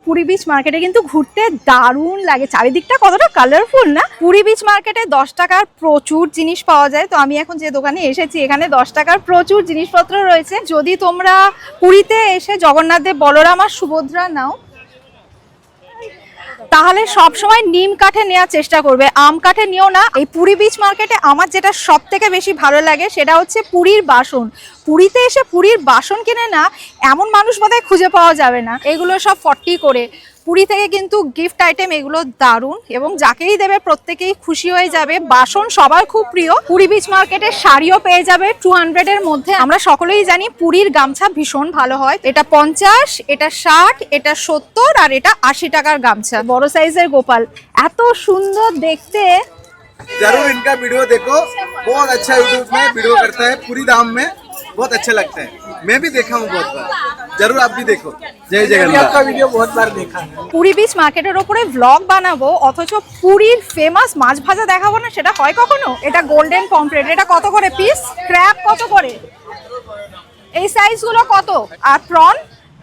Puri beach মার্কেটে কিন্তু ঘুরতে দারুণ লাগে, চারিদিকটা কতটা কালারফুল না। পুরী বিচ মার্কেটে 10 টাকার প্রচুর জিনিস পাওয়া যায়। তো আমি এখন যে দোকানে এসেছি এখানে 10 টাকার প্রচুর জিনিসপত্র রয়েছে। যদি তোমরা পুরীতে এসে জগন্নাথ দেব, বলরাম আর সুভদ্রা নাও তাহলে সব সময় নিম কাঠে নেওয়ার চেষ্টা করবে, আম কাঠে নিও না। এই পুরী বিচ মার্কেটে আমার যেটা সব থেকে বেশি ভালো লাগে সেটা হচ্ছে পুরীর বাসন। পুরীতে এসে পুরীর বাসন কিনে না এমন মানুষ বোধহয় খুঁজে পাওয়া যাবে না। এগুলো সব 40 করে। পুরী থেকে কিন্তু গিফট আইটেম এগুলো দারুণ, এবং যাকেই দেবে প্রত্যেকেই খুশি হয়ে যাবে। বাসন সবার খুব প্রিয়। পুরী বিচ মার্কেটে শাড়িও পেয়ে যাবে 200 এর মধ্যে। আমরা সকলেই জানি পুরীর গামছা ভীষণ ভালো হয়। এটা 50, এটা 60, এটা 70 আর এটা 80 টাকার গামছা। বড় সাইজের গোপাল, এত সুন্দর দেখতে। जरूर इनका वीडियो देखो, बहुत अच्छा यूट्यूब में वीडियो करता है पूरी दाम में, बहुत अच्छा लगता है। मैं भी देखा हूँ बहुत बार, जरूर आप भी देखो। जय जगन्नाथ का वीडियो बहुत बार देखा है। পুরী বিচ মার্কেটের উপরে ব্লগ বানাবো অথচ পুরীর ফেমাস মাছ ভাজা দেখাবো না, সেটা হয় কখনো? এটা গোল্ডেন পমফ্রেট, এটা কত করে পিস? ক্র্যাব কত করে? এই সাইজগুলো কত? আর prawn.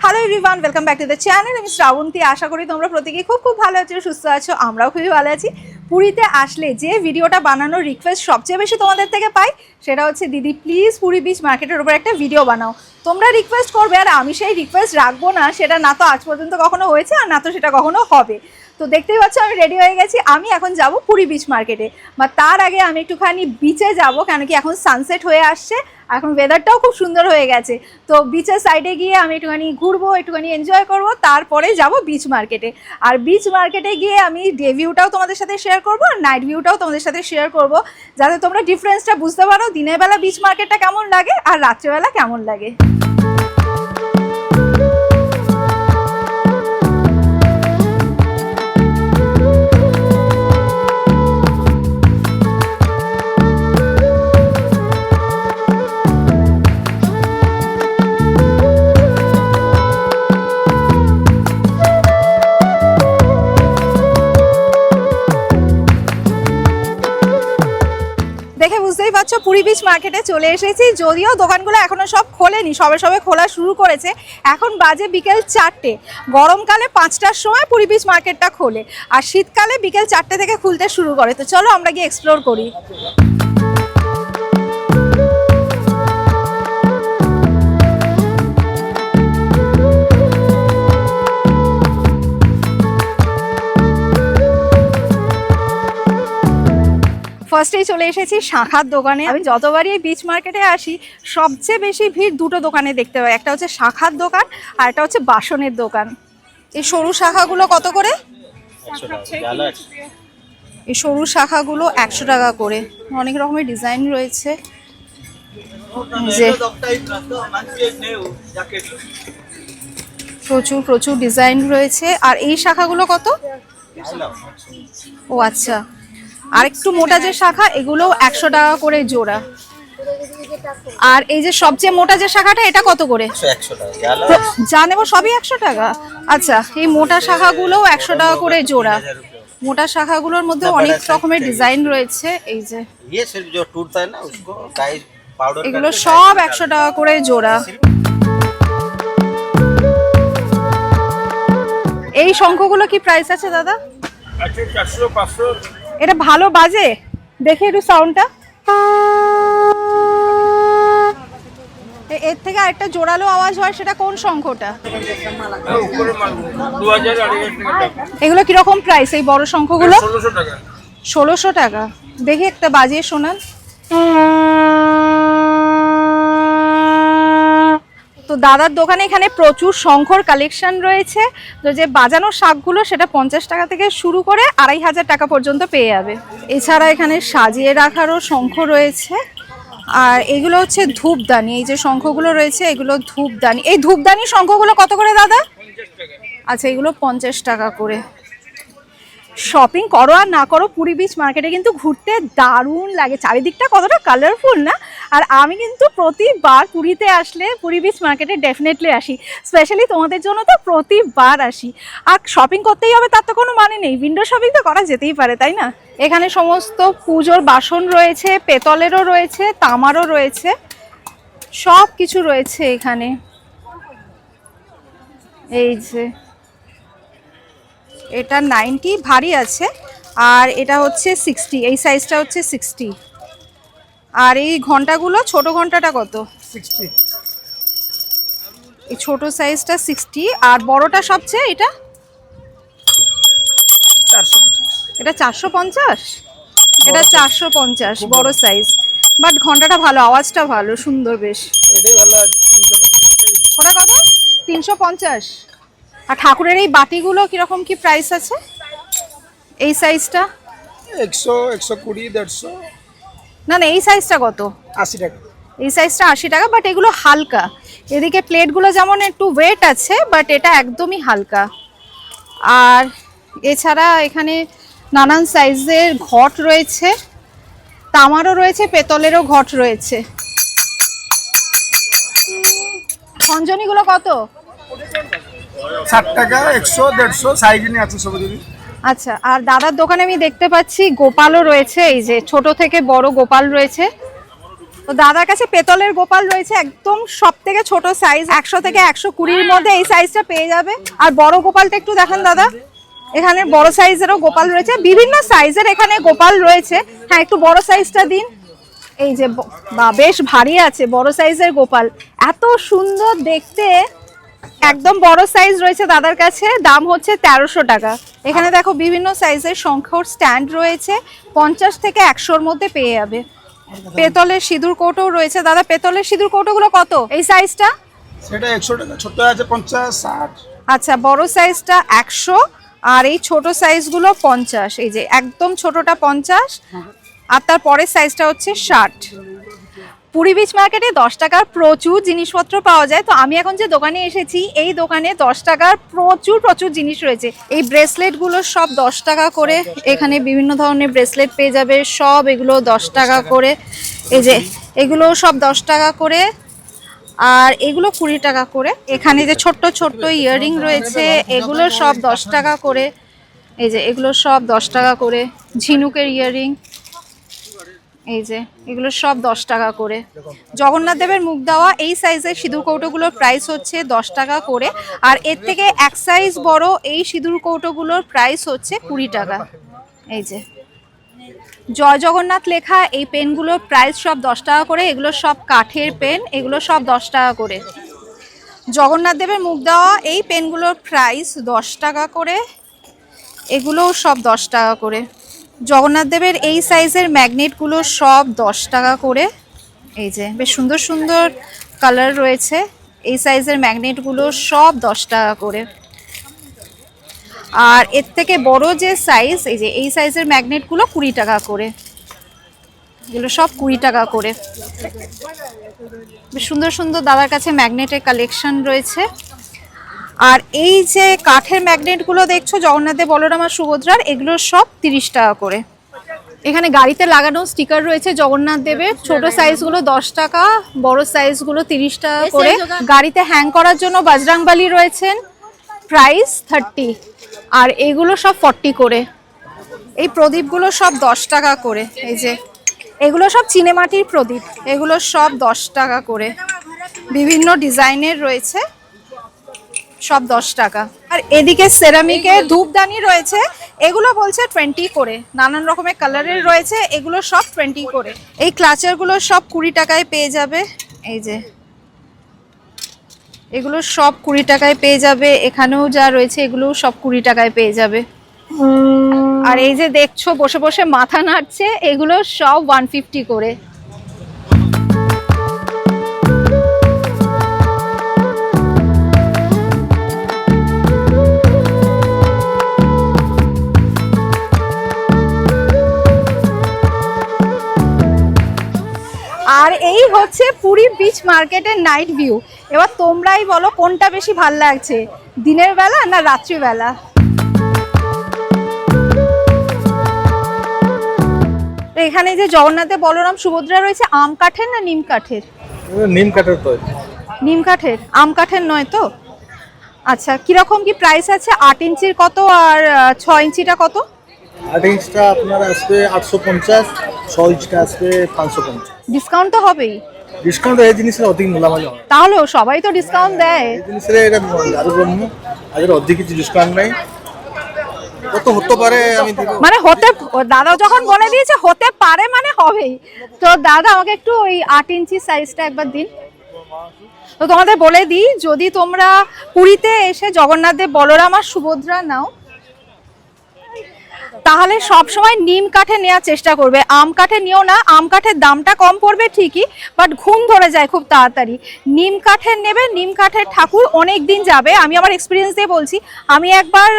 Hello everyone, welcome back to the channel. আমি শ্রাবন্তী। আশা করি তোমরা প্রত্যেকেই খুব ভালো আছো, সুস্থ আছো। আমরাও খুবই ভালো আছি। পুরীতে আসলে যে ভিডিওটা বানানোর রিকোয়েস্ট সবচেয়ে বেশি তোমাদের থেকে পাই সেটা হচ্ছে, দিদি প্লিজ পুরী বিচ মার্কেটের উপর একটা ভিডিও বানাও। তোমরা রিকোয়েস্ট করবে আর আমি সেই রিকোয়েস্ট রাখবো না, সেটা না তো আজ পর্যন্ত কখনো হয়েছে আর না তো সেটা কখনো হবে। তো দেখতেই পাচ্ছ আমি রেডি হয়ে গেছি। আমি এখন যাব পুরী বিচ মার্কেটে, বা তার আগে আমি একটুখানি বিচে যাব, কেন কি এখন সানসেট হয়ে আসছে, এখন ওয়েদারটাও খুব সুন্দর হয়ে গেছে। তো বিচের সাইডে গিয়ে আমি একটুখানি ঘুরবো, একটুখানি এনজয় করব, তারপরে যাব বিচ মার্কেটে। আর বিচ মার্কেটে গিয়ে আমি ডে ভিউটাও তোমাদের সাথে শেয়ার করবো আর নাইট ভিউটাও তোমাদের সাথে শেয়ার করব, যাতে তোমরা ডিফারেন্সটা বুঝতে পারো, দিনের বেলা বিচ মার্কেটটা কেমন লাগে আর রাত্রেবেলা কেমন লাগে। দেখে বুঝতেই পারছো পুরী বিচ মার্কেটে চলে এসেছি। যদিও দোকানগুলো এখনো সব খোলেনি, সবে খোলা শুরু করেছে। এখন বাজে বিকেল 4টে। গরমকালে 5টার সময় পুরী বিচ মার্কেটটা খোলে, আর শীতকালে বিকেল 4টে থেকে খুলতে শুরু করে। তো চলো আমরা গিয়ে এক্সপ্লোর করি। ফার্স্টেই চলে এসেছি শাখার দোকানে। আমি যতবারই এই বিচ মার্কেটে আসি সবচেয়ে বেশি ভিড় দুটো দোকানে দেখতে পাই, একটা হচ্ছে শাখার দোকান আর একটা হচ্ছে বাসনের দোকান। এই সরু শাখাগুলো কত করে? এই সরু শাখাগুলো 100 টাকা করে। অনেক রকমের ডিজাইন রয়েছে, যে প্রচুর ডিজাইন রয়েছে। আর এই শাখাগুলো কত? ও আচ্ছা, আর একটু মোটা যে শাখা এগুলো 100 টাকা করে জোড়া। আর এই যে সবচেয়ে মোটা যে শাখাটা এটা কত করে? 100 টাকা যা নেবো সবই 100 টাকা। আচ্ছা, এই মোটা শাখাগুলো 100 টাকা করে জোড়া। মোটা শাখাগুলোর মধ্যে অনেক রকমের ডিজাইন রয়েছে। এই যে এগুলো সব 100 টাকা করে জোড়া। এই শঙ্খগুলো কি প্রাইস আছে দাদা? 400 500। এটা ভালো বাজে, দেখে একটু সাউন্ডটা। এর থেকে আরেকটা জোরালো আওয়াজ হয়, সেটা কোন শঙ্খটা? এগুলো কিরকম প্রাইস এই বড় শঙ্খগুলো? 1600 টাকা। 1600 টাকা। দেখি একটা বাজিয়ে শোনান। তো দাদার দোকানে এখানে প্রচুর শঙ্খর কালেকশন রয়েছে। তো যে বাজানোর শাকগুলো সেটা 50 টাকা থেকে শুরু করে 2500 টাকা পর্যন্ত পেয়ে যাবে। এছাড়া এখানে সাজিয়ে রাখারও শঙ্খ রয়েছে। আর এগুলো হচ্ছে ধূপদানি। এই যে শঙ্খগুলো রয়েছে এগুলো ধূপদানি। এই ধূপদানি শঙ্খগুলো কত করে দাদা? 50 টাকা। আচ্ছা, এগুলো 50 টাকা করে। শপিং করো আর না করো, পুরী বিচ মার্কেটে কিন্তু ঘুরতে দারুণ লাগে, চারিদিকটা কতটা কালারফুল না। আর আমি কিন্তু প্রতিবার পুরীতে আসলে পুরী বিচ মার্কেটে ডেফিনেটলি আসি, স্পেশালি তোমাদের জন্য তো প্রতিবার আসি। আর শপিং করতেই হবে তার তো কোনো মানে নেই, উইন্ডো শপিং তো করা যেতেই পারে, তাই না? এখানে সমস্ত পুজোর বাসন রয়েছে, পেতলেরও রয়েছে, তামারও রয়েছে, সব কিছু রয়েছে এখানে। এই যে এটা 90 ভারী আছে, আর এটা হচ্ছে 60, এই সাইজটা হচ্ছে 60। আর এই ঘন্টাগুলো, ছোট ঘন্টাটা কত? 60 এই ছোট সাইজটা 60, আর বড়টা সবচেয়ে এটা 450 এটা 450, এটা 450 বড় সাইজ। বাট ঘন্টাটা ভালো, আওয়াজটা ভালো, সুন্দর বেশ। এটাই ভালো আছে 350 ওটা কত? 350। আর ঠাকুরের এই বাটিগুলো কিরকম কি প্রাইস আছে? এই সাইজটা 100 120 150 না না, এই সাইজটা কত? 80 টাকা। এই সাইজটা 80 টাকা, বাট এগুলো হালকা। এদিকে প্লেটগুলো যেমন একটু ওয়েট আছে, বাট এটা একদমই হালকা। আর এছাড়া এখানে নানান সাইজের ঘট রয়েছে, তামারও রয়েছে, পেতলেরও ঘট রয়েছে। খঞ্জনিগুলো কত? 60 টাকা 100 150 সাইজ নিয়ে আছে সব যদি। আচ্ছা, আর দাদার দোকানে আমি দেখতে পাচ্ছি গোপালও রয়েছে, এই যে ছোট থেকে বড় গোপাল রয়েছে। তো দাদার কাছে পেতলের গোপাল রয়েছে, একদম সব থেকে ছোট সাইজ, 100 থেকে 120-র মধ্যে এই সাইজটা পেয়ে যাবে। আর বড় গোপালটা একটু দেখান দাদা। এখানে বড় সাইজেরও গোপাল রয়েছে, বিভিন্ন সাইজের এখানে গোপাল রয়েছে। হ্যাঁ, একটু বড় সাইজটা দিন। এই যে বা বেশ ভারী আছে বড় সাইজের গোপাল, এত সুন্দর দেখতে। একদম বড় সাইজ রয়েছে দাদার কাছে, দাম হচ্ছে 1300 টাকা। এখানে দেখো বিভিন্ন সাইজের শঙ্খর স্ট্যান্ড রয়েছে, 50 থেকে 100-র মধ্যে পেয়ে যাবে। পেতলের সিঁদুর কৌটো রয়েছে। দাদা, পেতলের সিঁদুর কৌটোগুলো কত? এই সাইজটা সেটা 100 টাকা, ছোট আছে 50 60। আচ্ছা, বড় সাইজটা 100, আর এই ছোট সাইজগুলো 50। এই যে একদম ছোটটা 50, আর তার পরের সাইজটা হচ্ছে 60। পুরী বিচ মার্কেটে 10 টাকার প্রচুর জিনিসপত্র পাওয়া যায়। তো আমি এখন যে দোকানে এসেছি, এই দোকানে 10 টাকার প্রচুর জিনিস রয়েছে। এই ব্রেসলেটগুলো সব 10 টাকা করে। এখানে বিভিন্ন ধরনের ব্রেসলেট পেয়ে যাবে, সব এগুলো 10 টাকা করে। এই যে এগুলো সব 10 টাকা করে, আর এগুলো 20 টাকা করে। এখানে যে ছোট্ট ইয়াররিং রয়েছে, এগুলো সব 10 টাকা করে। এই যে এগুলো সব 10 টাকা করে। ঝিনুকের ইয়াররিং, এই যে এগুলো সব 10 টাকা করে। জগন্নাথ দেবের মুখ দেওয়া এই সাইজের সিঁদুর কৌটোগুলোর প্রাইস হচ্ছে 10 টাকা করে। আর এর থেকে এক সাইজ বড় এই সিঁদুর কৌটোগুলোর প্রাইস হচ্ছে 20 টাকা। এই যে জয় জগন্নাথ লেখা এই পেনগুলোর প্রাইস সব 10 টাকা করে। এগুলো সব কাঠের পেন, এগুলো সব 10 টাকা করে। জগন্নাথ দেবের মুখ দেওয়া এই পেনগুলোর প্রাইস 10 টাকা করে, এগুলোও সব 10 টাকা করে। জগন্নাথ দেবের এই সাইজের ম্যাগনেটগুলো সব 10 টাকা করে। এই যে বেশ সুন্দর কালার রয়েছে, এই সাইজের ম্যাগনেটগুলো সব 10 টাকা করে। আর এর থেকে বড় যে সাইজ, এই যে এই সাইজের ম্যাগনেটগুলো 20 টাকা করে। এগুলো সব 20 টাকা করে। বেশ সুন্দর দাদার কাছে ম্যাগনেটের কালেকশন রয়েছে। আর এই যে কাঠের ম্যাগনেটগুলো দেখছো জগন্নাথ দেব, বলরাম আর সুভদ্রার, এগুলো সব 30 টাকা করে। এখানে গাড়িতে লাগানো স্টিকার রয়েছে জগন্নাথ দেবের। ছোট সাইজগুলো 10 টাকা, বড় সাইজগুলো 30 টাকা করে। গাড়িতে হ্যাং করার জন্য বজরংবলী রয়েছেন, প্রাইস 30, আর এগুলো সব 40 করে। এই প্রদীপগুলো সব 10 টাকা করে। এই যে এগুলো সব চিনেমাটির প্রদীপ, এগুলো সব 10 টাকা করে। বিভিন্ন ডিজাইনের রয়েছে, সব 10 টাকা। আর এদিকে সেরামিকের ধূপদানি রয়েছে, এগুলো বলছে 20 করে। নানান রকমের কালারের রয়েছে, এগুলো সব 20 করে। এই ক্লাচারগুলো সব 20 টাকায় পেয়ে যাবে। এই যে এগুলো সব 20 টাকায় পেয়ে যাবে। এখানেও যা রয়েছে এগুলোও সব 20 টাকায় পেয়ে যাবে। আর এই যে দেখছো বসে বসে মাথা নাড়ছে, এগুলো সব 150 করে। আর এই হচ্ছে পুরী বিচ মার্কেটের নাইট ভিউ। এবার তোমরাই বলো কোনটা বেশি ভাল লাগছে, দিনের বেলা না রাত্রিবেলা? এখানে যে জগন্নাথে বলরাম সুভদ্রা রয়েছে, আম কাঠের না নিম কাঠের? নিম কাঠের তো। নিম কাঠের, আম কাঠের নয় তো? আচ্ছা, কিরকম কি প্রাইস আছে? 8 ইঞ্চির কত আর 6 ইঞ্চিটা কত? 8 ইঞ্চটা আপনার আসবে 850, 6 ইঞ্চটা আসবে 550। ডিসকাউন্ট তো হবেই। ডিসকাউন্ট এই জিনিসের অধিক মূল্যমাল হয়, তাহলেও সবাই তো ডিসকাউন্ট দেয়। এই জিনিসের এটা আরো ব্রহ্ম, আর অধিক কিছু ডিসকাউন্ট নাই। কত হতে পারে আমি দিব। মানে হতে, দাদা যখন বলে দিয়েছে হতে পারে মানে হবেই। তো দাদা আমাকে একটু ওই 8 ইঞ্চি সাইজটা একবার দিন। তো তোমাদের বলে দিই, যদি তোমরা পুরীতে এসে জগন্নাথ দেব, বলরাম আর সুভদ্রা নাও, তাহলে সব সময় নিম কাঠে নেওয়ার চেষ্টা করবে, আম কাঠে নিও না। আম কাঠের দামটা কম পড়বে ঠিকই, বাট ঘুম ধরে যায় খুব তাড়াতাড়ি। নিম কাঠের নেবে, নিম কাঠের ঠাকুর অনেক দিন যাবে। আমি আমার এক্সপিরিয়েন্স দিয়ে বলছি, আমি একবার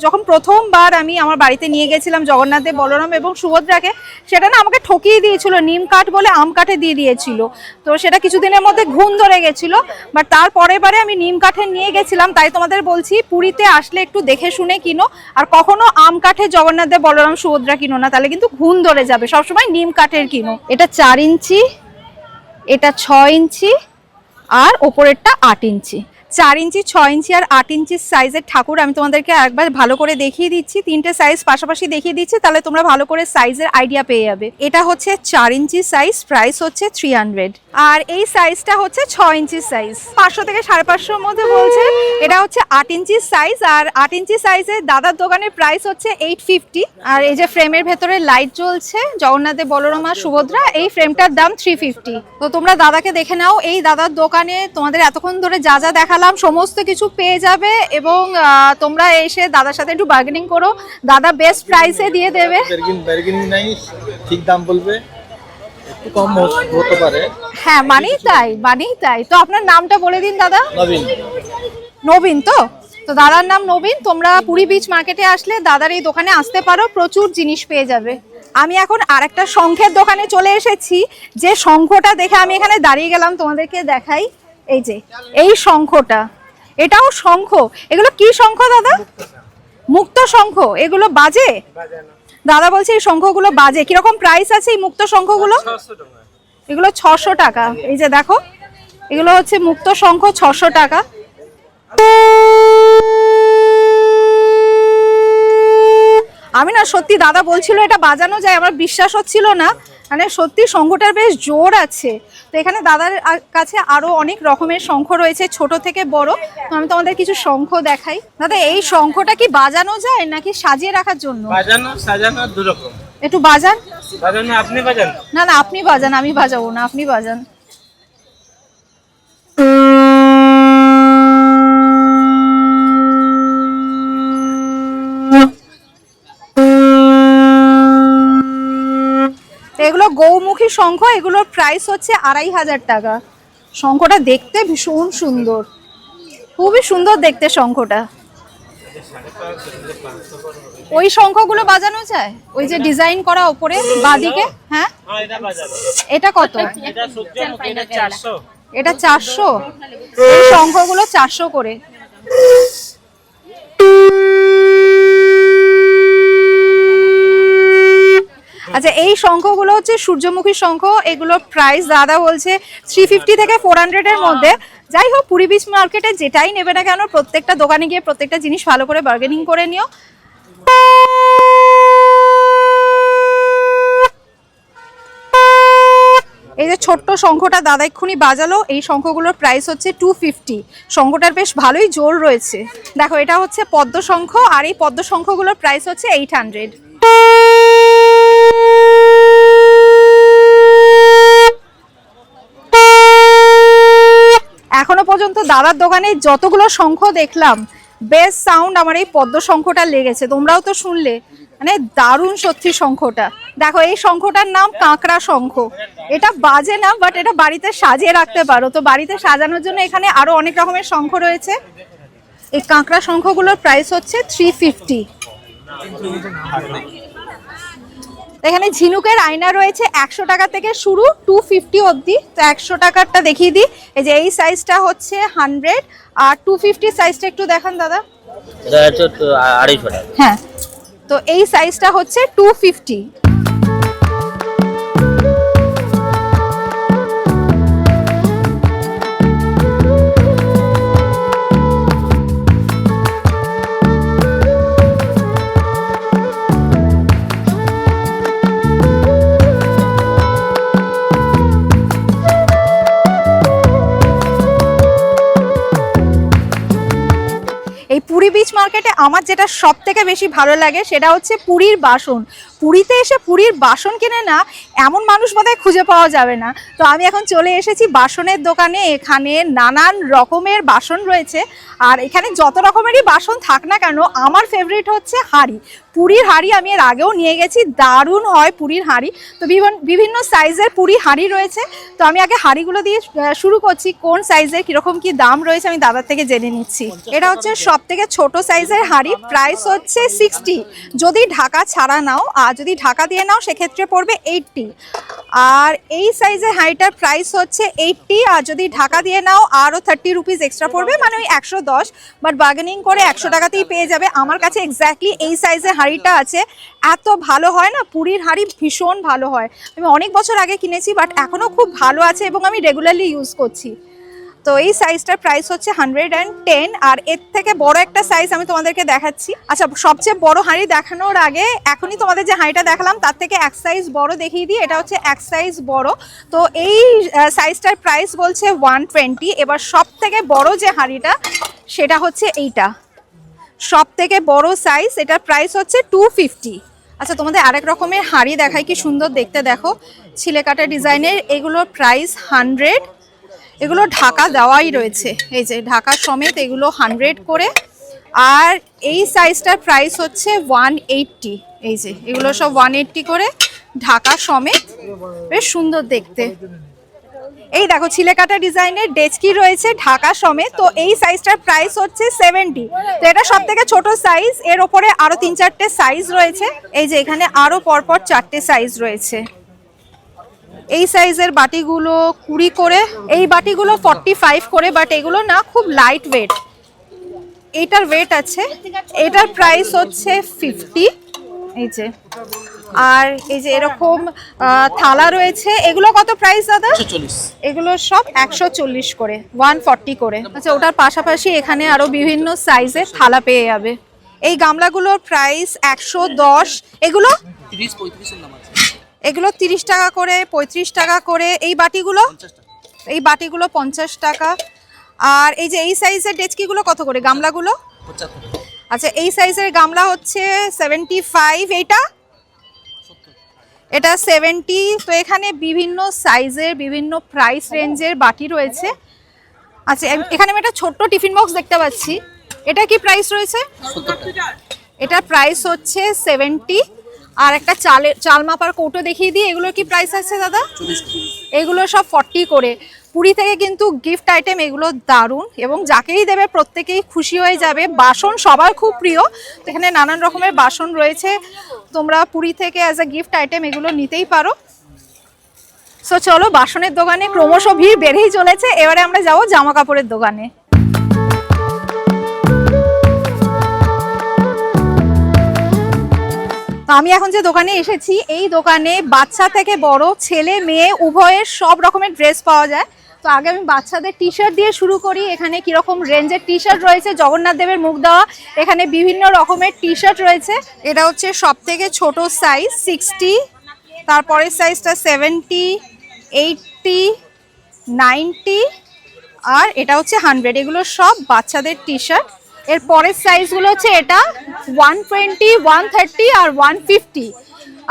যখন প্রথমবার আমি আমার বাড়িতে নিয়ে গেছিলাম জগন্নাথ দেব, বলরাম এবং সুভদ্রাকে, সেটা না আমাকে ঠকিয়ে দিয়েছিল, নিম কাঠ বলে আম কাঠে দিয়ে দিয়েছিল। তো সেটা কিছুদিনের মধ্যে ঘুম ধরে গেছিল, বাট তারপরের বারে আমি নিম কাঠে নিয়ে গেছিলাম। তাই তোমাদের বলছি, পুরীতে আসলে একটু দেখে শুনে কিনো, আর কখনো আম কাঠে জগন্নাথ দেব, বলরাম সুভদ্রা কিনো না, তাহলে কিন্তু ঘুম ধরে যাবে। সবসময় নিম কাঠের কিনো। এটা 4 ইঞ্চি, এটা 6 ইঞ্চি, আর ওপরেরটা 8 ইঞ্চি। 4 ইঞ্চি, 6 ইঞ্চি আর 8 ইঞ্চি সাইজের ঠাকুর আমি তোমাদেরকে একবার ভালো করে দেখিয়ে দিচ্ছি। 3টে সাইজ পাশাপাশি দেখিয়ে দিচ্ছি, তাহলে তোমরা ভালো করে সাইজের আইডিয়া পেয়ে যাবে। এটা হচ্ছে 4 ইঞ্চি সাইজ, প্রাইস হচ্ছে 300। আর এই সাইজটা হচ্ছে 6 ইঞ্চি সাইজ, 500 থেকে 550 মধ্যে বলছে। এটা হচ্ছে 8 ইঞ্চি সাইজ, আর 8 ইঞ্চি সাইজের দাদার দোকানের প্রাইস হচ্ছে 850। আর এই যে ফ্রেমের ভেতরে লাইট জ্বলছে জগন্নাথ দেব, বলরাম আর সুভদ্রা, এই ফ্রেমটার দাম 350। তো তোমরা দাদাকে দেখে নাও। এই দাদার দোকানে তোমাদের এতক্ষণ ধরে যা যা দেখালাম সমস্ত কিছু পেয়ে যাবে, এবং তোমরা এসে দাদার সাথে একটু বার্গেনিং করো, দাদা বেস্ট প্রাইসে দিয়ে দেবে। বার্গেনিং নাই, ঠিক দাম বলবে, একটু কম হতে পারে। হ্যাঁ, মানেই তাই। তো আপনার নামটা বলে দিন দাদা। নবীন। নবীন। তো দাদার নাম নবীন। তোমরা পুরী বিচ মার্কেটে আসলে দাদার এই দোকানে আসতে পারো, প্রচুর জিনিস পেয়ে যাবে। আমি এখন আরেকটা শঙ্খের দোকানে চলে এসেছি। যে শঙ্খটা দেখে আমি এখানে দাঁড়িয়ে গেলাম, তোমাদেরকে দেখাই। এই যে এই শঙ্খটা, এটাও শঙ্খ। এগুলো কি শঙ্খ দাদা? মুক্ত শঙ্খ। এগুলো বাজে? দাদা বলছে এই শঙ্খগুলো বাজে। কিরকম প্রাইস আছে এই মুক্ত শঙ্খগুলো? এগুলো 600 টাকা। এই যে দেখো, এগুলো হচ্ছে মুক্ত শঙ্খ, 600 টাকা। আমি না সত্যি, দাদা বলছিল এটা বাজানো যায়, আমার বিশ্বাস হচ্ছিল না। মানে সত্যি শঙ্খটার বেশ জোর আছে। তো এখানে দাদার কাছে আরো অনেক রকমের শঙ্খ রয়েছে, ছোট থেকে বড়। তো আমি তোমাদের কিছু শঙ্খ দেখাই। দাদা, এই শঙ্খটা কি বাজানো যায় নাকি সাজিয়ে রাখার জন্য? বাজানো সাজানো দু রকম। একটু বাজান। বাজানো আপনি বাজান? না না, আপনি বাজান, আমি বাজাবো না, আপনি বাজান। এগুলো গৌমুখী শঙ্খ, এগুলোর প্রাইস হচ্ছে 2500 টাকা। শঙ্খটা দেখতে ভীষণ সুন্দর, খুবই সুন্দর দেখতে শঙ্খটা। ওই শঙ্খগুলো বাজানো যায়, ওই যে ডিজাইন করা উপরে বাদিকে। হ্যাঁ, এটা কত? এটা সূর্যমুখী, এটা 400। এটা 400। এই শঙ্খগুলো 400 করে। আচ্ছা, এই শঙ্খগুলো হচ্ছে সূর্যমুখী শঙ্খ। এগুলোর প্রাইস দাদা বলছে 350 থেকে 400 এর মধ্যে। যাই হোক, পুরী বিচ মার্কেটে যেটাই নেবে না কেন, প্রত্যেকটা দোকানে গিয়ে প্রত্যেকটা জিনিস ভালো করে বার্গেনিং করে নিও। এই যে ছোট্ট শঙ্খটা দাদা এক্ষুনি বাজালো, এই শঙ্খগুলোর প্রাইস হচ্ছে 250। শঙ্খটার বেশ ভালোই জোর রয়েছে। দেখো, এটা হচ্ছে পদ্ম শঙ্খ, আর এই পদ্ম শঙ্খগুলোর প্রাইস হচ্ছে 800। এখনো পর্যন্ত দাদার দোকানে যতগুলো শঙ্খ দেখলাম, বেস্ট সাউন্ড আমার এই পদ্ম শঙ্খটা লেগেছে। তোমরাও তো শুনলে, মানে দারুণ সত্যি শঙ্খটা। দেখো, এই শঙ্খটার নাম কাঁকড়া শঙ্খ। এটা বাজে না, বাট এটা বাড়িতে সাজিয়ে রাখতে পারো। তো বাড়িতে সাজানোর জন্য এখানে আরো অনেক রকমের শঙ্খ রয়েছে। এই কাঁকড়া শঙ্খগুলোর প্রাইস হচ্ছে 350। এখানে ঝিনুকের আয়না রয়েছে 100 টাকা থেকে শুরু, 250 অবধি। তো 100 টাকারটা দেখিয়ে দিই। এই যে এই সাইজটা হচ্ছে 100, আর 250 সাইজটা একটু দেখান দাদা। এটা হচ্ছে 250 টাকা। হ্যাঁ, তো এই সাইজটা হচ্ছে 250। এই পুরী বিচ মার্কেট মার্কেটে আমার যেটা সব থেকে বেশি ভালো লাগে সেটা হচ্ছে পুরীর বাসন। পুরীতে এসে পুরীর বাসন কিনে না এমন মানুষ বোধহয় খুঁজে পাওয়া যাবে না। তো আমি এখন চলে এসেছি বাসনের দোকানে। এখানে নানান রকমের বাসন রয়েছে, আর এখানে যত রকমেরই বাসন থাক না কেন আমার ফেভারিট হচ্ছে হাঁড়ি। পুরীর হাঁড়ি আমি এর আগেও নিয়ে গেছি, দারুণ হয় পুরীর হাঁড়ি। তো বিভিন্ন সাইজের পুরীর হাঁড়ি রয়েছে। তো আমি আগে হাঁড়িগুলো দিয়ে শুরু করছি, কোন সাইজের কীরকম কি দাম রয়েছে আমি দাদার থেকে জেনে নিচ্ছি। এটা হচ্ছে সব থেকে ছোট সাইজের হাঁড়ি, প্রাইস হচ্ছে 60। যদি ঢাকা ছাড়া নাও, আর যদি ঢাকা দিয়ে নাও সেক্ষেত্রে পড়বে 80। আর এই সাইজের হাঁড়িটার প্রাইস হচ্ছে 80, আর যদি ঢাকা দিয়ে নাও আরও 30 রুপিস এক্সট্রা পড়বে, মানে ওই 110। বাট বার্গেনিং করে 100 টাকাতেই পেয়ে যাবে। আমার কাছে এক্স্যাক্টলি এই সাইজের হাঁড়িটা আছে। এত ভালো হয় না, পুরীর হাঁড়ি ভীষণ ভালো হয়। আমি অনেক বছর আগে কিনেছি, বাট এখনও খুব ভালো আছে এবং আমি রেগুলারলি ইউজ করছি। তো এই সাইজটার প্রাইস হচ্ছে 110। আর এর থেকে বড় একটা সাইজ আমি তোমাদেরকে দেখাচ্ছি। আচ্ছা, সবচেয়ে বড় হাঁড়ি দেখানোর আগে এখনই তোমাদের যে হাঁড়িটা দেখালাম তার থেকে এক সাইজ বড় দেখিয়ে দিই। এটা হচ্ছে এক সাইজ বড়। তো এই সাইজটার প্রাইস বলছে 120। এবার সব থেকে বড় যে হাঁড়িটা সেটা হচ্ছে এইটা, সব থেকে বড় সাইজ, এটার প্রাইস হচ্ছে 250। আচ্ছা, তোমাদের আরেক রকমের হাঁড়ি দেখাই, কি সুন্দর দেখতে দেখো, ছিলে কাটা ডিজাইনের। এগুলোর প্রাইস 100। এগুলো ঢাকা দেওয়াই রয়েছে, এই যে ঢাকা সমেত এগুলো 100 করে। আর এই সাইজটার প্রাইস হচ্ছে 180। এই যে এগুলো সব 180 করে ঢাকা সমেত, বেশ সুন্দর দেখতে। এই দেখো ছিলে কাটা ডিজাইনের ডেচকি রয়েছে ঢাকা সমেত। তো এই সাইজটার প্রাইস হচ্ছে 70। তো এটা সব থেকে ছোট সাইজ। এর ওপরে আরো 3-4টে সাইজ রয়েছে। এই যে এখানে আরো পরপর 4টে সাইজ রয়েছে। এই সাইজের বাটিগুলো 20 করে, এই বাটিগুলো 45 করে। বাট এগুলো না খুব লাইট ওয়েট, এইটার ওয়েট আছে। এটার প্রাইস হচ্ছে 50। এই যে, আর এই যে এরকম থালা রয়েছে। এগুলো কত প্রাইস দাদা? 140। এগুলো সব 140 করে, 140 করে। আচ্ছা, ওটার পাশাপাশি এখানে আরো বিভিন্ন সাইজের থালা পেয়ে যাবে। এই গামলাগুলোর প্রাইস 110। এগুলো 30-35 এর নাম আছে। এগুলো 30 টাকা করে, 35 টাকা করে। এই বাটিগুলো 50 টাকা। আর এই যে এই সাইজের ডেচকিগুলো কত করে? গামলাগুলো 75। আচ্ছা, এই সাইজের গামলা হচ্ছে 75। এটা 70। তো এখানে বিভিন্ন সাইজের বিভিন্ন প্রাইস রেঞ্জের বাটি রয়েছে। আচ্ছা, এখানে আমি একটা ছোট্ট টিফিন বক্স দেখতে পাচ্ছি। এটা কি প্রাইস রয়েছে? 70। এটার প্রাইস হচ্ছে 70। আর একটা চাল মাপার কৌটো দেখিয়ে দিই, এগুলোর কি প্রাইস আছে দাদা? 40। এগুলো সব 40 করে। পুরী থেকে কিন্তু গিফট আইটেম এগুলো দারুণ, এবং যাকেই দেবে প্রত্যেকেই খুশি হয়ে যাবে। বাসন সবার খুব প্রিয়। তো এখানে নানান রকমের বাসন রয়েছে, তোমরা পুরী থেকে অ্যাজ আ গিফট আইটেম এগুলো নিতেই পারো। সো চলো, বাসনের দোকানে ক্রমশ ভিড় বেড়েই চলেছে। এবারে আমরা যাবো জামা কাপড়ের দোকানে। আমি এখন যে দোকানে এসেছি, এই দোকানে বাচ্চা থেকে বড়, ছেলে মেয়ে উভয়ের সব রকমের ড্রেস পাওয়া যায়। তো আগে আমি বাচ্চাদের টি শার্ট দিয়ে শুরু করি। এখানে কিরকম রেঞ্জের টি শার্ট রয়েছে, জগন্নাথ দেবের মুখ দেওয়া এখানে বিভিন্ন রকমের টি শার্ট রয়েছে। এটা হচ্ছে সব থেকে ছোট সাইজ 60, তারপরের সাইজটা 70, 80, 90, আর এটা হচ্ছে 100। এগুলো সব বাচ্চাদের টি শার্ট। এর পরের সাইজগুলো হচ্ছে এটা 120, 130 আর 150।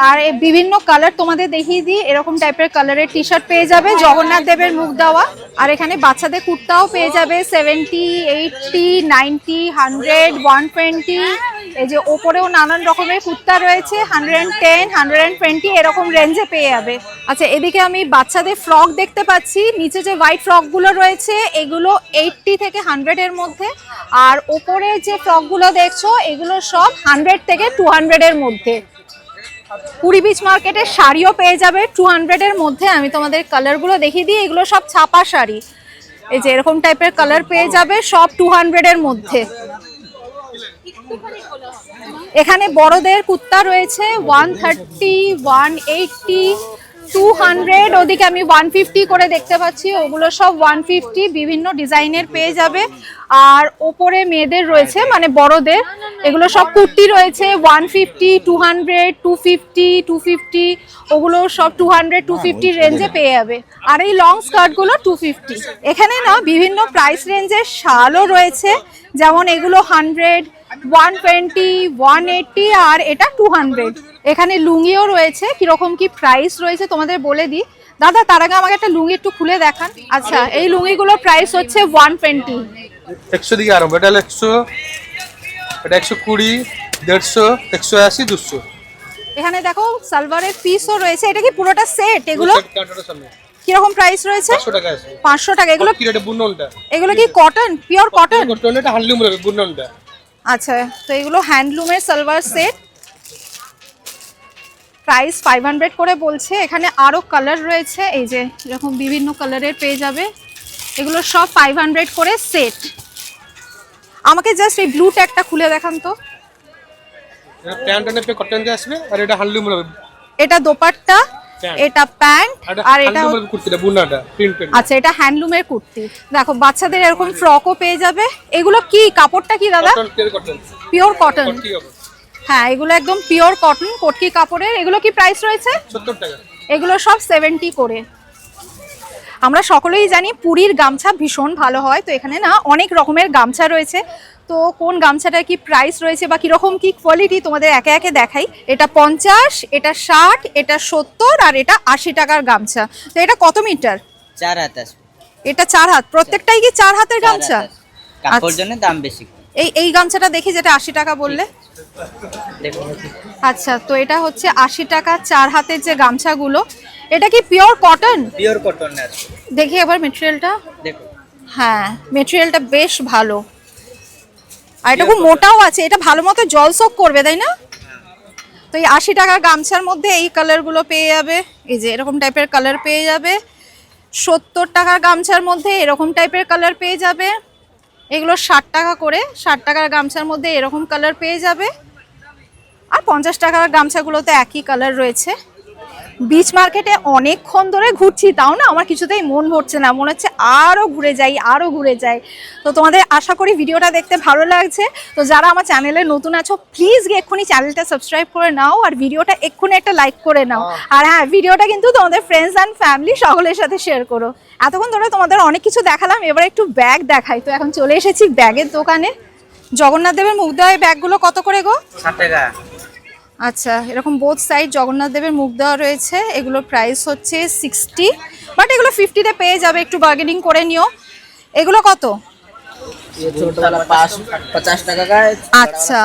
আর এই বিভিন্ন কালার তোমাদের দেখিয়ে দিই। এরকম টাইপের কালারের টি শার্ট পেয়ে যাবে, জগন্নাথ দেবের মুখ দেওয়া। আর এখানে বাচ্চাদের কুর্তাও পেয়ে যাবে 70, 80, 90, 100, 120। এই যে ওপরেও নানান রকমের কুর্তা রয়েছে, 110, 120 এরকম রেঞ্জে পেয়ে যাবে। আচ্ছা, এদিকে আমি বাচ্চাদের ফ্রক দেখতে পাচ্ছি। নিচে যে হোয়াইট ফ্রকগুলো রয়েছে এগুলো 80 থেকে 100 এর মধ্যে। আর ওপরে যে ফ্রকগুলো দেখছো এগুলো সব 100 থেকে 200 এর মধ্যে। পুরী বিচ মার্কেটের শাড়িও পেয়ে যাবে 200 এর মধ্যে। আমি তোমাদের কালারগুলো দেখিয়ে দিই। এগুলো সব ছাপা শাড়ি, এই যে এরকম টাইপের কালার পেয়ে যাবে, সব 200 এর মধ্যে। এখানে বড়দের কুর্তা রয়েছে 130, 180, 200, ওদিকে আমি 150 করে দেখতে পাচ্ছি, ওগুলো সব 150 বিভিন্ন ডিজাইনের পেয়ে যাবে। আর ওপরে মেয়েদের রয়েছে মানে বড়দের, এগুলো সব কুর্তি রয়েছে 150, 200, 250, 250, ওগুলো সব 200, 250 রেঞ্জে পেয়ে যাবে। আর এই লং স্কার্টগুলো 250। এখানে না বিভিন্ন প্রাইস রেঞ্জের শালও রয়েছে, যেমন এগুলো 100, 120, 180 আর এটা 200। এখানে লুঙ্গিও রয়েছে, কিরকম কি প্রাইস রয়েছে তোমাদের বলে দিই। দাদা তার আগে আমাকে একটা লুঙ্গি একটু খুলে দেখান। আচ্ছা, এই লুঙ্গিগুলোর প্রাইস হচ্ছে 120। 100 দিকে আরম্ভ, এটা 100, এটা 120, 150, 180, 200। এখানে দেখো সালোয়ারের পিসও রয়েছে, এটা কি পুরোটা সেট? এগুলো কিরকম প্রাইস রয়েছে? 500 টাকা আছে। 500 টাকা। এগুলো কি রেটে বুননটা? এগুলো কি কটন, পিওর কটন? কটন, এটা হ্যান্ডলুম রে বুননটা। আচ্ছা, তো এগুলো হ্যান্ডলুমের সালোয়ার সেট, প্রাইস 500 করে বলছে। এখানে আরো কালার রয়েছে, এই যে এরকম বিভিন্ন কালারের পেয়ে যাবে, এগুলো সব 500 করে সেট। আমাকে জাস্ট এই ব্লু ট্যাগটা খুলে দেখান তো। এটা প্যান্ট এনে পে কটন দিয়ে আসবে, আর এটা হ্যান্ডলুম রে। এটা দোপাট্টা, এটা প্যান্ট, আর এটা হ্যান্ডলুম কুর্তিটা বুননাটা প্রিন্ট। আচ্ছা, এটা হ্যান্ডলুমের কুর্তি। দেখো বাচ্চাদের এরকম ফ্রকও পেয়ে যাবে। এগুলো কি কাপড়টা কি দাদা? Cotton, pure cotton. কি হবে? হ্যাঁ, এগুলো একদম পিওর কটন, কটকি কাপড়ের। এগুলো কি প্রাইস রয়েছে? 70 টাকা। এগুলো সব 70 করে। আমরা সকলেই জানি পুরীর গামছা ভীষণ ভালো হয়, তো এখানে না অনেক রকমের গামছা রয়েছে। তো কোন গামছাটার কি প্রাইস রয়েছে বা কিরকম কি কোয়ালিটি তোমাদের একে একে দেখাই। এটা 50, এটা 60, এটা 70 আর এটা 80 টাকার গামছা। তো এটা কত মিটার? 4 হাত আসবে। এটা 4 হাত, প্রত্যেকটাই কি 4 হাতের গামছা? কাপড় জন্য দাম বেশি। এই গামছাটা দেখি যেটা 80 টাকা বললে। দেখুন, আচ্ছা, তো এটা হচ্ছে 80 টাকা 4 হাতের যে গামছাগুলো। এটা কি পিওর কটন? পিওর কটন আছে। দেখি এবার মেটেরিয়ালটা। দেখুন, হ্যাঁ, মেটেরিয়ালটা বেশ ভালো, আর এটা খুব মোটাও আছে। এটা ভালো মতো জল সোক করবে, তাই না? তো এই 80 টাকার গামছার মধ্যে এই কালারগুলো পেয়ে যাবে, এই যে এরকম টাইপের কালার পেয়ে যাবে। 70 টাকার গামছার মধ্যে এরকম টাইপের কালার পেয়ে যাবে। এগুলো 60 টাকা করে, 60 টাকার গামছার মধ্যে এরকম কালার পেয়ে যাবে। আর 50 টাকার গামছাগুলোতে একই কালার রয়েছে। বিচ মার্কেটে অনেকক্ষণ ধরে ঘুরছি, তাও না আমার কিছুতেই মন ভরছে না, মনে হচ্ছে আরও ঘুরে যাই, আরও ঘুরে যাই। তো তোমাদের আশা করি ভিডিওটা দেখতে ভালো লাগছে। তো যারা আমার চ্যানেলে নতুন আছো, প্লিজ গিয়ে এক্ষুনি চ্যানেলটা সাবস্ক্রাইব করে নাও, আর ভিডিওটা এক্ষুনি একটা লাইক করে নাও। আর হ্যাঁ, ভিডিওটা কিন্তু তোমাদের ফ্রেন্ডস অ্যান্ড ফ্যামিলি সকলের সাথে শেয়ার করো। এতক্ষণ ধরে তোমাদের অনেক কিছু দেখালাম, এবার একটু ব্যাগ দেখাই। তো এখন চলে এসেছি ব্যাগের দোকানে। জগন্নাথ দেবের মুখ দেওয়া ব্যাগগুলো কত করে গো? 60 টাকা। আচ্ছা, এরকম বোথ সাইড জগন্নাথ দেবের মুখ দেওয়া রয়েছে। এগুলোর প্রাইস হচ্ছে 60, বাট এগুলো 50-তে পেয়ে যাবে, একটু বার্গেনিং করে নিও। এগুলো কত? ये छोटा वाला 50 টাকা का। আচ্ছা,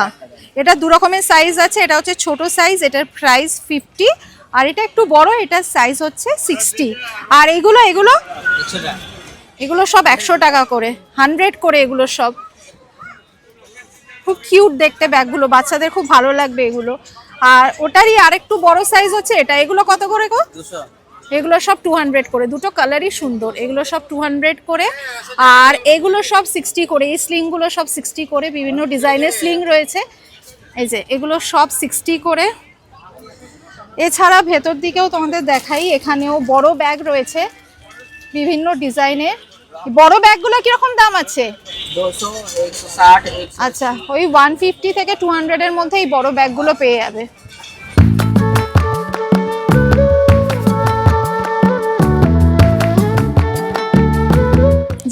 এটা দু রকমের সাইজ আছে, এটা হচ্ছে ছোট সাইজ, এটার প্রাইস 50, আর এটা একটু বড়, এটার সাইজ হচ্ছে 60। আর এগুলো এগুলো সব 100 টাকা করে, 100 করে এগুলো সব। খুব কিউট দেখতে ব্যাগগুলো, বাচ্চাদের খুব ভালো লাগবে এগুলো। আর ওটারই আরেকটু বড় সাইজ হচ্ছে এটা। এগুলো কত করে গো? 200। এগুলো সব 200 করে, দুটো কালারই সুন্দর। এগুলো সব 200 করে, আর এগুলো সব 60 করে। এই স্লিংগুলো সব 60 করে, বিভিন্ন ডিজাইনের স্লিং রয়েছে। এই যে এগুলো সব 60 করে। এছাড়া ভেতর দিকেও তোমাদের দেখাই, এখানেও বড় ব্যাগ রয়েছে বিভিন্ন ডিজাইনের। বড় ব্যাগগুলো কিরকম দাম আছে? 200, 160, 100। আচ্ছা, ওই 150 থেকে 200 এর মধ্যে এই বড় ব্যাগগুলো পেয়ে যাবে।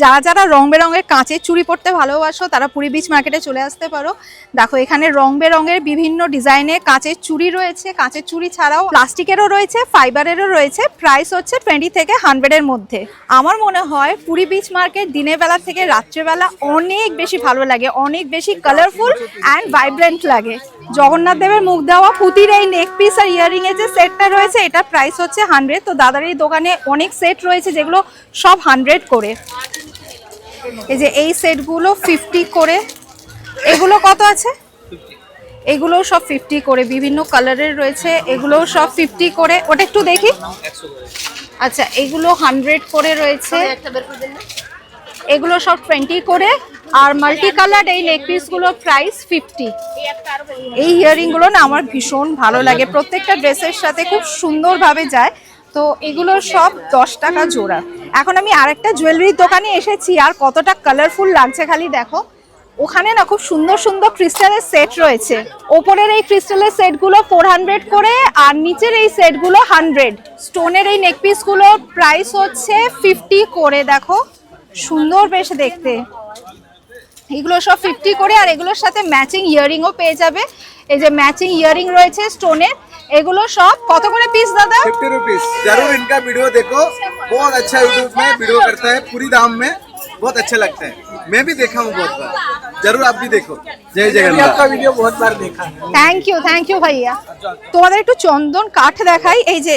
যারা যারা রং বেরঙের কাঁচের চুড়ি পরতে ভালোবাসো, তারা পুরী বিচ মার্কেটে চলে আসতে পারো। দেখো এখানে রং বেরঙের বিভিন্ন ডিজাইনের কাঁচের চুড়ি রয়েছে। কাঁচের চুড়ি ছাড়াও প্লাস্টিকেরও রয়েছে, ফাইবারেরও রয়েছে। প্রাইস হচ্ছে 20 থেকে 100 এর মধ্যে। আমার মনে হয় পুরী বিচ মার্কেট দিনের বেলা থেকে রাত্রেবেলা অনেক বেশি ভালো লাগে, অনেক বেশি কালারফুল অ্যান্ড ভাইব্রেন্ট লাগে। জগন্নাথ দেবের মুখ দেওয়া পুঁতির এই নেক পিস আর ইয়ারিং এর যে সেটটা রয়েছে, এটা প্রাইস হচ্ছে 100। তো দাদার এই দোকানে অনেক সেট রয়েছে যেগুলো সব 100 করে। এই যে এই সেটগুলো 50 করে। এগুলো কত আছে? এগুলো সব 50 করে, বিভিন্ন কালারের রয়েছে। এগুলো সব 50 করে। ওটা একটু দেখি। আচ্ছা, এগুলো 100 করে রয়েছে। এগুলো সব 20 করে। আর মাল্টি কালার এই নেক পিসগুলো প্রাইস 50। এই ইয়ারিংগুলো না আমার ভীষণ ভালো লাগে, প্রত্যেকটা ড্রেসের সাথে খুব সুন্দরভাবে যায়। তো এগুলো সব 10 টাকা জোড়া। এখন আমি আরেকটা জুয়েলারির দোকানে এসেছি, আর কতটা কালারফুল লাগছে খালি দেখো। ওখানে না খুব সুন্দর সুন্দর ক্রিস্টালের সেট রয়েছে। ওপরের এই ক্রিস্টালের সেটগুলো 400 করে, আর নিচের এই সেটগুলো 100। স্টোনের এই নেকপিসগুলোর প্রাইস হচ্ছে 50 করে। দেখো সুন্দর বেশ দেখতে, এগুলো সব 50 করে। আর এগুলোর সাথে ম্যাচিং ইয়াররিংও পেয়ে যাবে। এই যে ম্যাচিং ইয়াররিং রয়েছে স্টোনের, এগুলো সব কত করে পিস দাদা? 50 रुपीस। जरूर इनका वीडियो देखो, बहुत अच्छा यूट्यूब में वीडियो करता है पूरी दाम में, बहुत अच्छा लगता है। मैं भी देखा हूँ बहुत बार, जरूर आप भी देखो। जय जगन्नाथ। आपका वीडियो बहुत बार देखा है। থ্যাংক ইউ ভাইয়া। তোমাদের একটু চন্দন কাঠ দেখাই। এই যে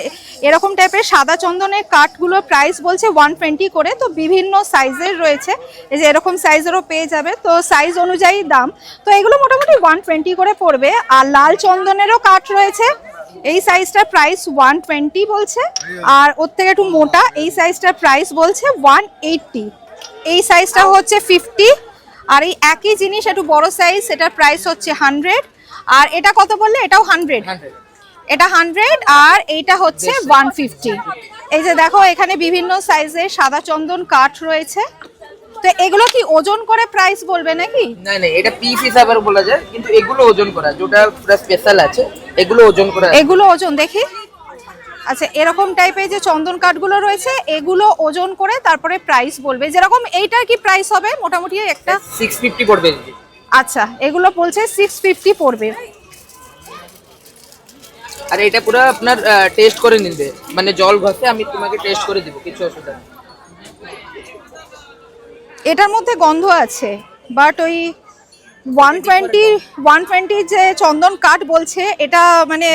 এরকম টাইপের সাদা চন্দনের কাঠগুলোর প্রাইস বলছে 120 করে। তো বিভিন্ন সাইজের রয়েছে, এই যে এরকম সাইজেরও পেয়ে যাবে, তো সাইজ অনুযায়ী দাম। তো এগুলো মোটামুটি 120 করে পড়বে। আর লাল চন্দনেরও কাঠ রয়েছে, এই সাইজটার প্রাইস 120 বলছে। আর ওর থেকে একটু মোটা এই সাইজটার প্রাইস বলছে 180। এই সাইজটা হচ্ছে 50। আর এই একই জিনিস একটু বড় সাইজ, এটার প্রাইস হচ্ছে 100। আর এটা কত বললে? এটাও 100। এটা 100 আর এইটা হচ্ছে 150। এই যে দেখো এখানে বিভিন্ন সাইজের সাদা চন্দন কাঠ রয়েছে। তো এগুলো কি ওজন করে প্রাইস বলবে নাকি? না না, এটা পিস হিসাবে বলা যায়, কিন্তু এগুলো ওজন করা, যেটা পুরো স্পেশাল আছে এগুলো ওজন করা। এগুলো ওজন দেখি। আচ্ছা, এরকম টাইপের যে চন্দন কাঠগুলো রয়েছে এগুলো ওজন করে তারপরে প্রাইস বলবে। যেরকম এইটার কি প্রাইস হবে মোটামুটি একটা? 650 পড়বে দিদি। আচ্ছা, এগুলো বলছে 650 পড়বে। আর এটা পুরো আপনার টেস্ট করে নিবে, মানে জল ঘষে আমি তোমাকে টেস্ট করে দিব, কিছু অসুবিধা নেই। এটার মধ্যে গন্ধ আছে, বাট ওই 120 যে চন্দন কাঠ বলছে, এটা মানে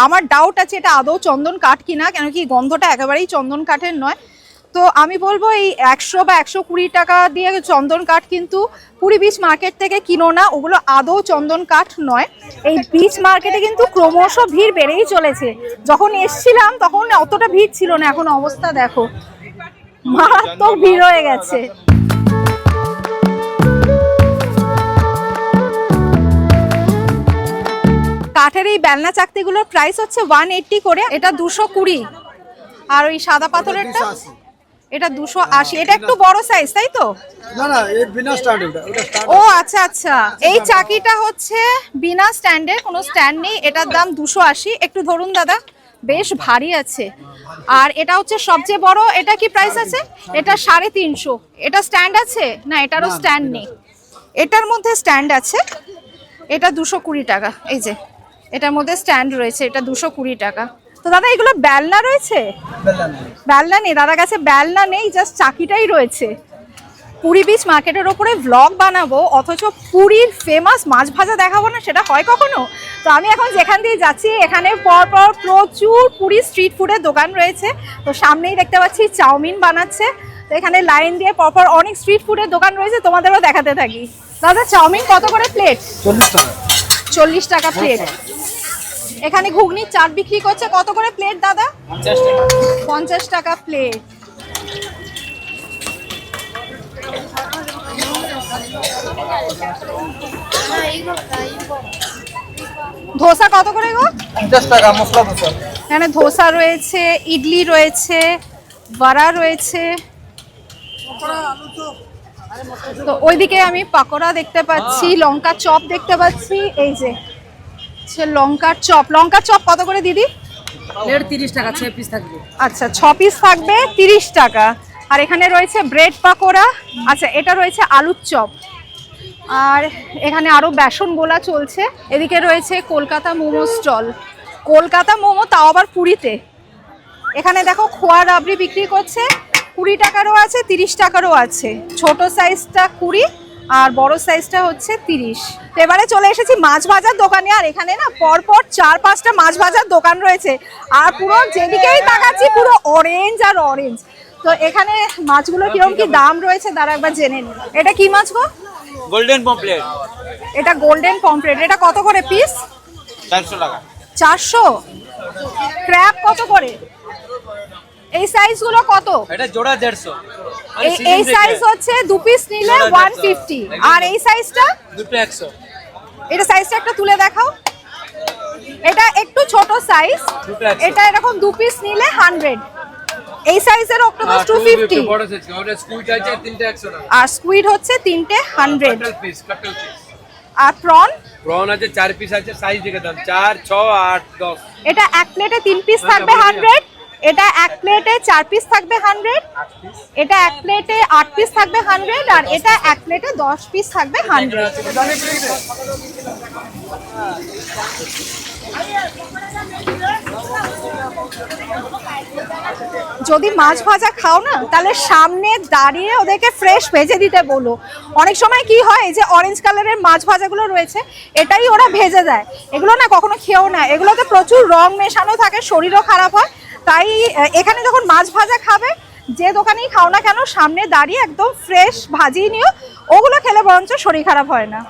আমার ডাউট আছে এটা আদৌ চন্দন কাঠ কিনা, কেন কি গন্ধটা একেবারেই চন্দন কাঠের নয়। তো আমি বলবো এই 100 বা 120 টাকা দিয়ে চন্দন কাঠ কিন্তু পুরী বিচ মার্কেট থেকে কিনো না, ওগুলো আদৌ চন্দন কাঠ নয়। এই বিচ মার্কেটে কিন্তু ক্রমশ ভিড় বেড়েই চলেছে। যখন এসছিলাম তখন অতটা ভিড় ছিল না, এখন অবস্থা দেখো মারাত্মক ভিড় হয়ে গেছে। কাঠের এই বেলনা চাকতিগুলোর প্রাইস হচ্ছে 180 করে। এটা 220। আর ওই সাদা পাথরেরটা এটা 280। এটা একটু বড় সাইজ, তাই তো? না না, এই বিনা স্ট্যান্ড, ওটা স্ট্যান্ড। ও আচ্ছা আচ্ছা, এই চাকিটা হচ্ছে বিনা স্ট্যান্ডের, কোনো স্ট্যান্ড নেই। এটার দাম 280। একটু ধরুন দাদা, বেশ ভারী আছে। আর এটা হচ্ছে সবচেয়ে বড়, এটা কি প্রাইস আছে? এটা 350। এটা স্ট্যান্ড আছে না? এটারও স্ট্যান্ড নেই, এটার মধ্যে স্ট্যান্ড আছে। এটা 220 টাকা। এই যে এটার মধ্যে স্ট্যান্ড রয়েছে, এটা 220 টাকা। তো দাদা এগুলো বেলনা রয়েছে? বেলনা নেই দাদার কাছে, বেলনা নেই, জাস্ট চাকিটাই রয়েছে। পুরী বিচ মার্কেটের ওপরে ভ্লগ বানাবো অথচ পুরীর ফেমাস মাছ ভাজা দেখাবো না, সেটা হয় কখনো? তো আমি এখন যেখান দিয়ে যাচ্ছি এখানে পরপর প্রচুর পুরী স্ট্রিট ফুডের দোকান রয়েছে। তো সামনেই দেখতে পাচ্ছি চাউমিন বানাচ্ছে। তো এখানে লাইন দিয়ে পরপর অনেক স্ট্রিট ফুডের দোকান রয়েছে, তোমাদেরও দেখাতে থাকি। দাদা চাউমিন কত করে প্লেট? 40 টাকা। 40 টাকা প্লেট। এখানে ঘুগনির চাট বিক্রি করছে, কত করে প্লেট দাদা? 50 টাকা প্লেট। ধোসা কত করে গো? 50 টাকা মশলা ধোসা। এখানে ধোসা রয়েছে, ইডলি রয়েছে, বড়া রয়েছে। তো ওইদিকে আমি পাকোড়া দেখতে পাচ্ছি, লঙ্কা চপ দেখতে পাচ্ছি। এই যে লঙ্কার চপ। লঙ্কার চপ কত করে দিদি? প্লেট 30 টাকা, 6 পিস থাকবে। আচ্ছা, 6 পিস থাকবে 30 টাকা। আর এখানে রয়েছে ব্রেড পাকোড়া। আচ্ছা, এটা রয়েছে আলুর চপ। আর এখানে আরো বেসন গোলা চলছে। এদিকে রয়েছে কলকাতা মোমো স্টল। কলকাতা মোমো, তাও আবার পুরীতে। এখানে দেখো খোয়া রাবড়ি বিক্রি করছে, 20 টাকারও আছে, 30 টাকারও আছে। ছোট সাইজটা 20 আর বড় সাইজটা হচ্ছে 30। এবারে চলে এসেছি মাছ ভাজার দোকানে। আর এখানে না পরপর 4-5টা মাছ ভাজার দোকান রয়েছে, আর পুরো যেদিকেই তাকাচ্ছি পুরো অরেঞ্জ আর অরেঞ্জ। তো এখানে মাছগুলো কিরকম কি দাম রয়েছে তারা একবার জেনে নিন। এটা কি মাছ গো? Golden pomfret. এটা গোল্ডেন পমফ্রেট। এটা কত করে পিস? 400 টাকা। 400। ক্র্যাব কত করে? এই সাইজগুলো কত? এটা জোড়া 150। এই সাইজ হচ্ছে 2 পিস নিলে 150। আর এই সাইজটা? দুটো 100। এটা সাইজটা একটা তুলে দেখাও। এটা একটু ছোট সাইজ, এটা এরকম 2 পিস নিলে 100। এই সাইজের অক্টোপাস 250 বড় সাইজ ওটা স্কুইড আছে তিনটে 100 টাকা আর স্কুইড হচ্ছে তিনটে 100 কাটল পিস আর প্রন প্রন আছে 4 পিস আছে সাইজ দেখে দাম 4 6 8 10 এটা এক প্লেটে 3 পিস থাকবে 100, এটা এক প্লেটে 4 পিস থাকবে 100, এটা এক প্লেটে 8 পিস থাকবে 100 আর এটা এক প্লেটে 10 পিস থাকবে 100। যদি মাছ ভাজা খাও না তাহলে সামনে দাঁড়িয়ে ওদেরকে ফ্রেশ ভেজে দিতে বলো। অনেক সময় কি হয় যে অরেঞ্জ কালারের মাছ ভাজাগুলো রয়েছে এটাই ওরা ভেজে দেয়, এগুলো না কখনো খেও না, এগুলোতে প্রচুর রং মেশানো থাকে, শরীরও খারাপ হয়। তাই এখানে যখন মাছ ভাজা খাবে যে দোকানেই খাও না কেন সামনে দাঁড়িয়ে একদম ফ্রেশ ভাজিয়ে নিও, ওগুলো খেলে বরঞ্চ শরীর খারাপ হয় না।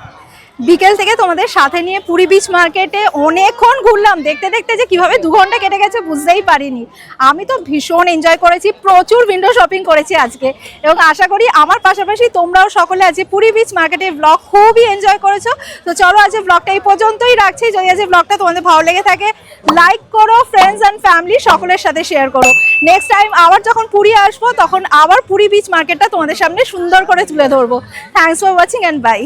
বিকেল থেকে তোমাদের সাথে নিয়ে পুরী বিচ মার্কেটে অনেকক্ষণ ঘুরলাম, দেখতে দেখতে যে কিভাবে 2 ঘন্টা কেটে গেছে বুঝতেই পারিনি। আমি তো ভীষণ এনজয় করেছি, প্রচুর উইন্ডো শপিং করেছি আজকে এবং আশা করি আমার পাশাপাশি তোমরাও সকলে আজকে পুরী বিচ মার্কেটের ব্লগ খুবই এনজয় করেছো। তো চলো আজকে ব্লগটা এই পর্যন্তই রাখছি। যদি আজকে ব্লগটা তোমাদের ভালো লেগে থাকে লাইক করো, ফ্রেন্ডস অ্যান্ড ফ্যামিলি সকলের সাথে শেয়ার করো। নেক্সট টাইম আবার যখন পুরী আসবো তখন আবার পুরী বিচ মার্কেটটা তোমাদের সামনে সুন্দর করে তুলে ধরবো। Thanks for watching and by.